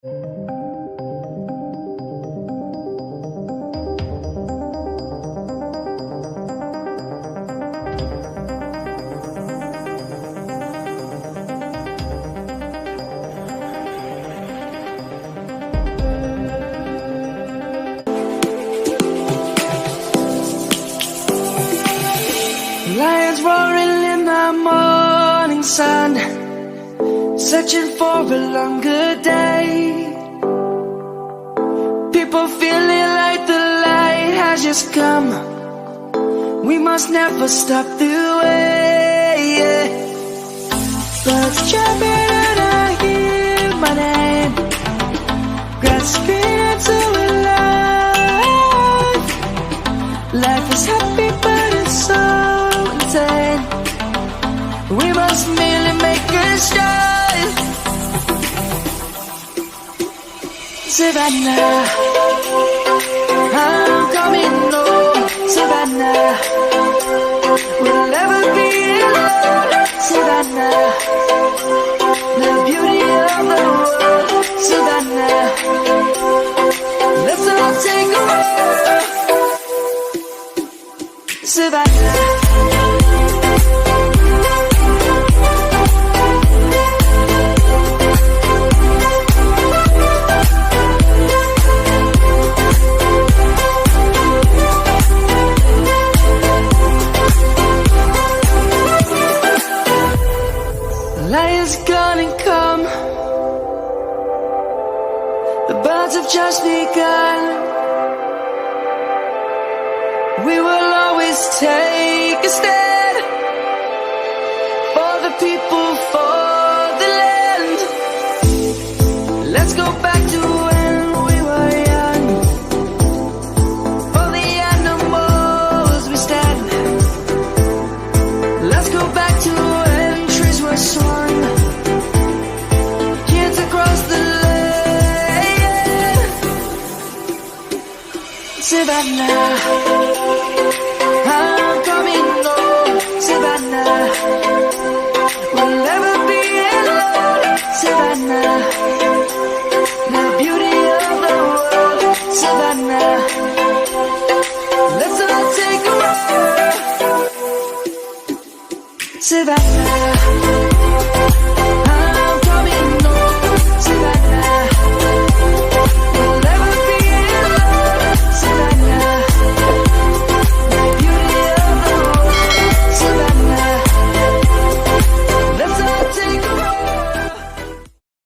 Lions roaring in the morning sun, searching for a longer day. People feeling like the light has just come. We must never stop the way. Birds jumping and I hear my name, grasping into a life. Life is happy but it's so insane. We must merely make a start. Savannah, I'm coming home. Savannah, we'll never be alone. Savannah, the beauty of the world. Savannah, let's all take a walk. Savannah. Lion's gonna come. The birds have just begun. We will always take a stand for the people, for the land. Let's go back to when we were young. For the animals we stand. Let's go back to when trees were swung. Kids across the land. Savannah, I'm coming home. Savannah, we'll never be alone. Savannah, the beauty of the world. Savannah, let's all take a walk. Savannah.